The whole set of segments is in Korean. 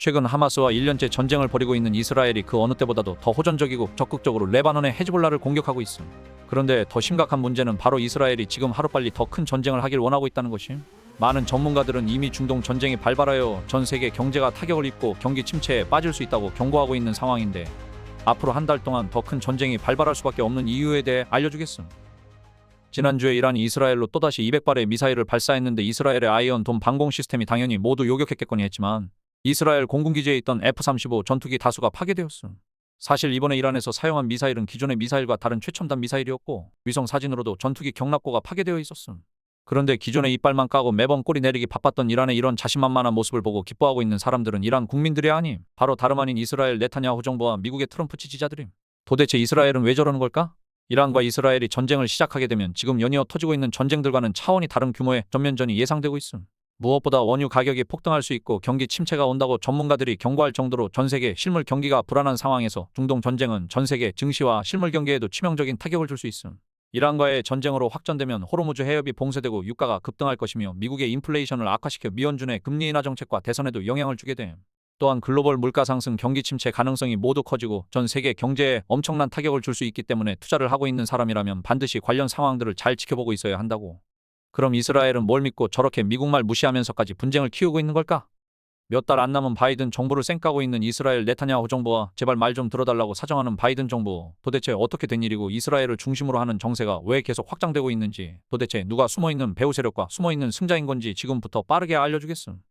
최근 하마스와 1년째 전쟁을 벌이고 있는 이스라엘이 그 어느 때보다도 더 호전적이고 적극적으로 레바논의 헤즈볼라를 공격하고 있음. 그런데 더 심각한 문제는 바로 이스라엘이 지금 하루빨리 더 큰 전쟁을 하길 원하고 있다는 것임. 많은 전문가들은 이미 중동 전쟁이 발발하여 전 세계 경제가 타격을 입고 경기 침체에 빠질 수 있다고 경고하고 있는 상황인데, 앞으로 한 달 동안 더 큰 전쟁이 발발할 수밖에 없는 이유에 대해 알려주겠음. 지난주에 이란이 이스라엘로 또다시 200발의 미사일을 발사했는데 이스라엘의 아이언돔 방공 시스템이 당연히 모두 요격했겠거니 했지만 이스라엘 공군기지에 있던 F-35 전투기 다수가 파괴되었음. 사실 이번에 이란에서 사용한 미사일은 기존의 미사일과 다른 최첨단 미사일이었고 위성 사진으로도 전투기 경납고가 파괴되어 있었음. 그런데 기존에 이빨만 까고 매번 꼬리 내리기 바빴던 이란의 이런 자신만만한 모습을 보고 기뻐하고 있는 사람들은 이란 국민들이 아님 바로 다름 아닌 이스라엘 네타냐후 정부와 미국의 트럼프 지지자들임. 도대체 이스라엘은 왜 저러는 걸까? 이란과 이스라엘이 전쟁을 시작하게 되면 지금 연이어 터지고 있는 전쟁들과는 차원이 다른 규모의 전면전이 예상되고 있음. 무엇보다 원유 가격이 폭등할 수 있고 경기 침체가 온다고 전문가들이 경고할 정도로 전 세계 실물 경기가 불안한 상황에서 중동 전쟁은 전 세계 증시와 실물 경기에도 치명적인 타격을 줄 수 있음. 이란과의 전쟁으로 확전되면 호르무즈 해협이 봉쇄되고 유가가 급등할 것이며 미국의 인플레이션을 악화시켜 미연준의 금리 인하 정책과 대선에도 영향을 주게 됨. 또한 글로벌 물가 상승, 경기 침체 가능성이 모두 커지고 전 세계 경제에 엄청난 타격을 줄 수 있기 때문에 투자를 하고 있는 사람이라면 반드시 관련 상황들을 잘 지켜보고 있어야 한다고. 그럼 이스라엘은 뭘 믿고 저렇게 미국 말 무시하면서까지 분쟁을 키우고 있는 걸까? 몇 달 안 남은 바이든 정부를 쌩까고 있는 이스라엘 네타냐후 정부와 제발 말 좀 들어달라고 사정하는 바이든 정부, 도대체 어떻게 된 일이고 이스라엘을 중심으로 하는 정세가 왜 계속 확장되고 있는지, 도대체 누가 숨어있는 배후 세력과 숨어있는 승자인 건지 지금부터 빠르게 알려주겠음.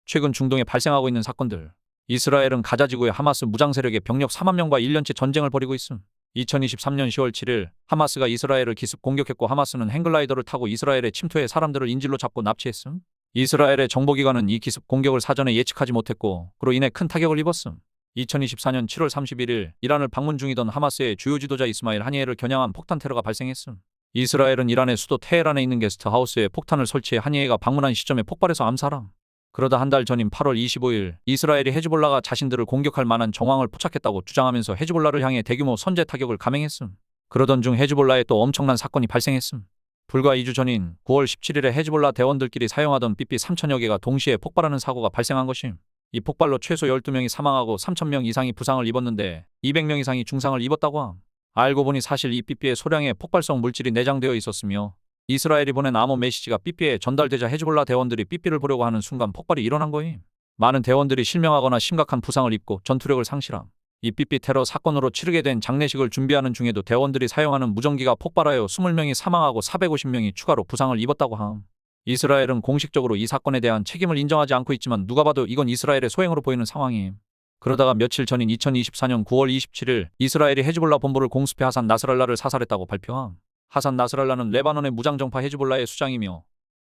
최근 중동에 발생하고 있는 사건들. 이스라엘은 가자 지구의 하마스 무장 세력의 병력 4만 명과 1년째 전쟁을 벌이고 있음. 2023년 10월 7일 하마스가 이스라엘을 기습 공격했고 하마스는 행글라이더를 타고 이스라엘에 침투해 사람들을 인질로 잡고 납치했음. 이스라엘의 정보기관은 이 기습 공격을 사전에 예측하지 못했고 그로 인해 큰 타격을 입었음. 2024년 7월 31일 이란을 방문 중이던 하마스의 주요 지도자 이스마일 하니에를 겨냥한 폭탄 테러가 발생했음. 이스라엘은 이란의 수도 테헤란에 있는 게스트하우스에 폭탄을 설치해 하니에가 방문한 시점에 폭발해서 암살함. 그러다 한 달 전인 8월 25일 이스라엘이 헤즈볼라가 자신들을 공격할 만한 정황을 포착했다고 주장하면서 헤즈볼라를 향해 대규모 선제 타격을 감행했음. 그러던 중 헤즈볼라에 또 엄청난 사건이 발생했음. 불과 2주 전인 9월 17일에 헤즈볼라 대원들끼리 사용하던 삐삐 3,000여 개가 동시에 폭발하는 사고가 발생한 것임. 이 폭발로 최소 12명이 사망하고 3,000명 이상이 부상을 입었는데 200명 이상이 중상을 입었다고 함. 알고 보니 사실 이 삐삐의 소량의 폭발성 물질이 내장되어 있었으며 이스라엘이 보낸 암호 메시지가 삐삐에 전달되자 헤즈볼라 대원들이 삐삐를 보려고 하는 순간 폭발이 일어난 거임. 많은 대원들이 실명하거나 심각한 부상을 입고 전투력을 상실함. 이 삐삐 테러 사건으로 치르게 된 장례식을 준비하는 중에도 대원들이 사용하는 무전기가 폭발하여 20명이 사망하고 450명이 추가로 부상을 입었다고 함. 이스라엘은 공식적으로 이 사건에 대한 책임을 인정하지 않고 있지만 누가 봐도 이건 이스라엘의 소행으로 보이는 상황임. 그러다가 며칠 전인 2024년 9월 27일 이스라엘이 헤즈볼라 본부를 공습해 하산 나스랄라를 사살했다고 발표함. 하산 나스랄라는 레바논의 무장정파 헤즈볼라의 수장이며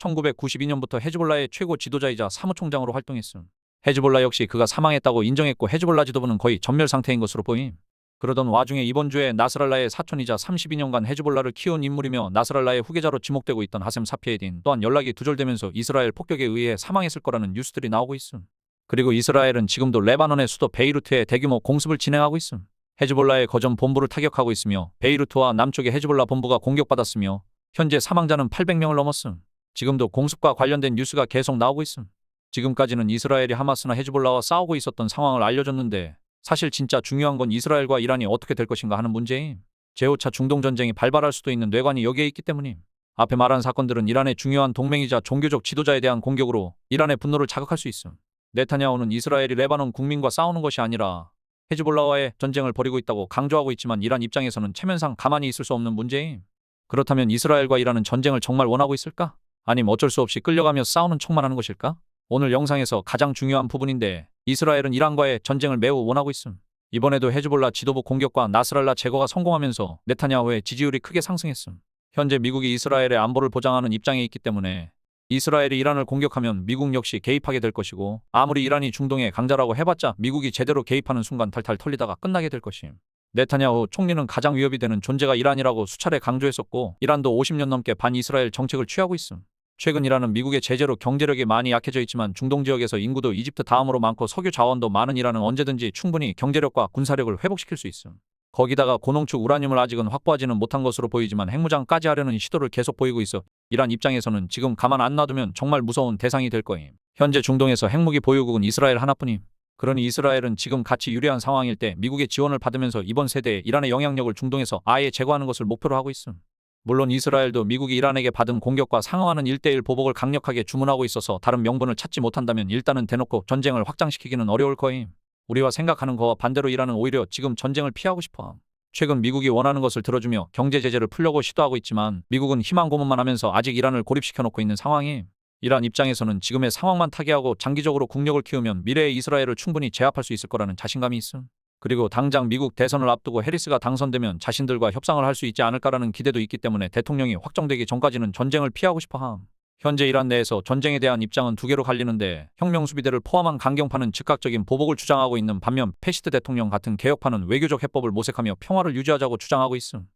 1992년부터 헤즈볼라의 최고 지도자이자 사무총장으로 활동했음. 헤즈볼라 역시 그가 사망했다고 인정했고 헤즈볼라 지도부는 거의 전멸 상태인 것으로 보임. 그러던 와중에 이번 주에 나스랄라의 사촌이자 32년간 헤즈볼라를 키운 인물이며 나스랄라의 후계자로 지목되고 있던 하셈 사피에딘 또한 연락이 두절되면서 이스라엘 폭격에 의해 사망했을 거라는 뉴스들이 나오고 있음. 그리고 이스라엘은 지금도 레바논의 수도 베이루트에 대규모 공습을 진행하고 있음. 헤즈볼라의 거점 본부를 타격하고 있으며 베이루트와 남쪽의 헤즈볼라 본부가 공격받았으며 현재 사망자는 800명을 넘었음. 지금도 공습과 관련된 뉴스가 계속 나오고 있음. 지금까지는 이스라엘이 하마스나 헤즈볼라와 싸우고 있었던 상황을 알려줬는데 사실 진짜 중요한 건 이스라엘과 이란이 어떻게 될 것인가 하는 문제임. 제5차 중동전쟁이 발발할 수도 있는 뇌관이 여기에 있기 때문임. 앞에 말한 사건들은 이란의 중요한 동맹이자 종교적 지도자에 대한 공격으로 이란의 분노를 자극할 수 있음. 네타냐후는 이스라엘이 레바논 국민과 싸우는 것이 아니라 헤즈볼라와의 전쟁을 벌이고 있다고 강조하고 있지만 이란 입장에서는 체면상 가만히 있을 수 없는 문제임. 그렇다면 이스라엘과 이란은 전쟁을 정말 원하고 있을까? 아님 어쩔 수 없이 끌려가며 싸우는 척만 하는 것일까? 오늘 영상에서 가장 중요한 부분인데 이스라엘은 이란과의 전쟁을 매우 원하고 있음. 이번에도 헤즈볼라 지도부 공격과 나스랄라 제거가 성공하면서 네타냐후의 지지율이 크게 상승했음. 현재 미국이 이스라엘의 안보를 보장하는 입장에 있기 때문에 이스라엘이 이란을 공격하면 미국 역시 개입하게 될 것이고 아무리 이란이 중동의 강자라고 해봤자 미국이 제대로 개입하는 순간 탈탈 털리다가 끝나게 될 것임. 네타냐후 총리는 가장 위협이 되는 존재가 이란이라고 수차례 강조했었고 이란도 50년 넘게 반이스라엘 정책을 취하고 있음. 최근 이란은 미국의 제재로 경제력이 많이 약해져 있지만 중동 지역에서 인구도 이집트 다음으로 많고 석유 자원도 많은 이란은 언제든지 충분히 경제력과 군사력을 회복시킬 수 있음. 거기다가 고농축 우라늄을 아직은 확보하지는 못한 것으로 보이지만 핵무장까지 하려는 시도를 계속 보이고 있어 이란 입장에서는 지금 가만 안 놔두면 정말 무서운 대상이 될 거임. 현재 중동에서 핵무기 보유국은 이스라엘 하나뿐임. 그러니 이스라엘은 지금 같이 유리한 상황일 때 미국의 지원을 받으면서 이번 세대에 이란의 영향력을 중동에서 아예 제거하는 것을 목표로 하고 있음. 물론 이스라엘도 미국이 이란에게 받은 공격과 상응하는 1대1 보복을 강력하게 주문하고 있어서 다른 명분을 찾지 못한다면 일단은 대놓고 전쟁을 확장시키기는 어려울 거임. 우리와 생각하는 거와 반대로 이란은 오히려 지금 전쟁을 피하고 싶어. 최근 미국이 원하는 것을 들어주며 경제 제재를 풀려고 시도하고 있지만 미국은 희망 고문만 하면서 아직 이란을 고립시켜놓고 있는 상황임. 이란 입장에서는 지금의 상황만 타개하고 장기적으로 국력을 키우면 미래의 이스라엘을 충분히 제압할 수 있을 거라는 자신감이 있음. 그리고 당장 미국 대선을 앞두고 해리스가 당선되면 자신들과 협상을 할 수 있지 않을까라는 기대도 있기 때문에 대통령이 확정되기 전까지는 전쟁을 피하고 싶어 함. 현재 이란 내에서 전쟁에 대한 입장은 두 개로 갈리는데 혁명수비대를 포함한 강경파는 즉각적인 보복을 주장하고 있는 반면 패시스트 대통령 같은 개혁파는 외교적 해법을 모색하며 평화를 유지하자고 주장하고 있음.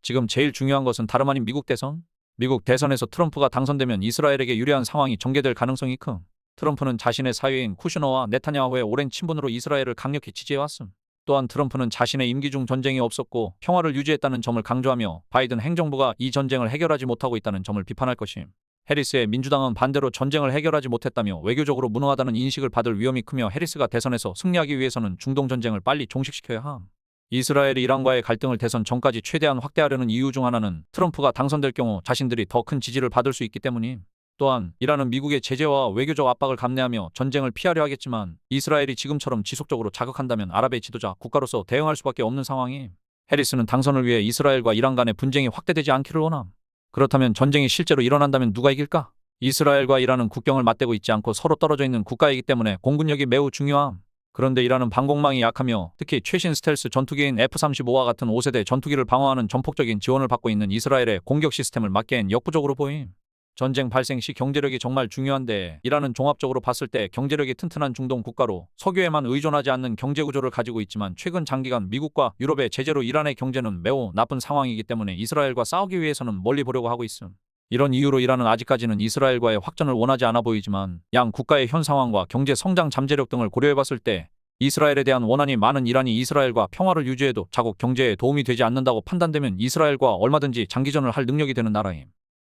지금 제일 중요한 것은 다름 아닌 미국 대선? 미국 대선에서 트럼프가 당선되면 이스라엘에게 유리한 상황이 전개될 가능성이 큼. 트럼프는 자신의 사위인 쿠슈너와 네타냐후의 오랜 친분으로 이스라엘을 강력히 지지해왔음. 또한 트럼프는 자신의 임기 중 전쟁이 없었고 평화를 유지했다는 점을 강조하며 바이든 행정부가 이 전쟁을 해결하지 못하고 있다는 점을 비판할 것임. 해리스의 민주당은 반대로 전쟁을 해결하지 못했다며 외교적으로 무능하다는 인식을 받을 위험이 크며 해리스가 대선에서 승리하기 위해서는 중동 전쟁을 빨리 종식시켜야 함. 이스라엘이 이란과의 갈등을 대선 전까지 최대한 확대하려는 이유 중 하나는 트럼프가 당선될 경우 자신들이 더 큰 지지를 받을 수 있기 때문임. 또한 이란은 미국의 제재와 외교적 압박을 감내하며 전쟁을 피하려 하겠지만 이스라엘이 지금처럼 지속적으로 자극한다면 아랍의 지도자 국가로서 대응할 수밖에 없는 상황임. 해리스는 당선을 위해 이스라엘과 이란 간의 분쟁이 확대되지 않기를 원함. 그렇다면 전쟁이 실제로 일어난다면 누가 이길까? 이스라엘과 이란은 국경을 맞대고 있지 않고 서로 떨어져 있는 국가이기 때문에 공군력이 매우 중요함. 그런데 이란은 방공망이 약하며 특히 최신 스텔스 전투기인 F-35와 같은 5세대 전투기를 방어하는 전폭적인 지원을 받고 있는 이스라엘의 공격 시스템을 막기엔 역부족으로 보임. 전쟁 발생 시 경제력이 정말 중요한데 이란은 종합적으로 봤을 때 경제력이 튼튼한 중동 국가로 석유에만 의존하지 않는 경제 구조를 가지고 있지만 최근 장기간 미국과 유럽의 제재로 이란의 경제는 매우 나쁜 상황이기 때문에 이스라엘과 싸우기 위해서는 멀리 보려고 하고 있음. 이런 이유로 이란은 아직까지는 이스라엘과의 확전을 원하지 않아 보이지만 양 국가의 현 상황과 경제 성장 잠재력 등을 고려해봤을 때 이스라엘에 대한 원한이 많은 이란이 이스라엘과 평화를 유지해도 자국 경제에 도움이 되지 않는다고 판단되면 이스라엘과 얼마든지 장기전을 할 능력이 되는 나라임.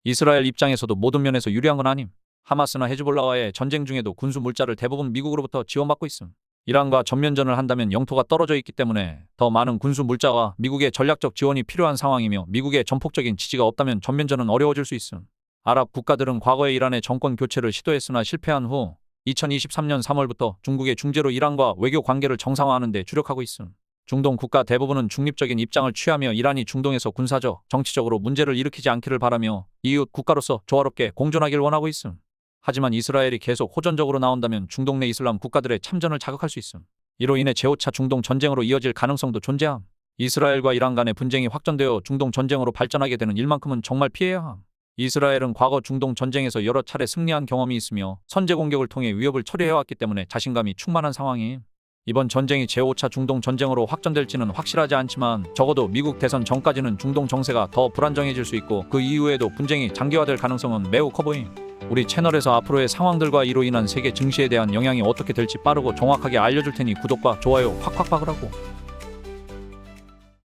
이스라엘 입장에서도 모든 면에서 유리한 건 아님. 하마스나 헤즈볼라와의 전쟁 중에도 군수 물자를 대부분 미국으로부터 지원받고 있음. 이란과 전면전을 한다면 영토가 떨어져 있기 때문에 더 많은 군수 물자와 미국의 전략적 지원이 필요한 상황이며 미국의 전폭적인 지지가 없다면 전면전은 어려워질 수 있음. 아랍 국가들은 과거에 이란의 정권 교체를 시도했으나 실패한 후 2023년 3월부터 중국의 중재로 이란과 외교 관계를 정상화하는 데 주력하고 있음. 중동 국가 대부분은 중립적인 입장을 취하며 이란이 중동에서 군사적, 정치적으로 문제를 일으키지 않기를 바라며 이웃 국가로서 조화롭게 공존하길 원하고 있음. 하지만 이스라엘이 계속 호전적으로 나온다면 중동 내 이슬람 국가들의 참전을 자극할 수 있음. 이로 인해 제5차 중동 전쟁으로 이어질 가능성도 존재함. 이스라엘과 이란 간의 분쟁이 확전되어 중동 전쟁으로 발전하게 되는 일만큼은 정말 피해야 함. 이스라엘은 과거 중동 전쟁에서 여러 차례 승리한 경험이 있으며 선제 공격을 통해 위협을 처리해왔기 때문에 자신감이 충만한 상황임. 이번 전쟁이 제5차 중동 전쟁으로 확전될지는 확실하지 않지만 적어도 미국 대선 전까지는 중동 정세가 더 불안정해질 수 있고 그 이후에도 분쟁이 장기화될 가능성은 매우 커 보임. 우리 채널에서 앞으로의 상황들과 이로 인한 세계 증시에 대한 영향이 어떻게 될지 빠르고 정확하게 알려줄 테니 구독과 좋아요 팍팍 박으라고.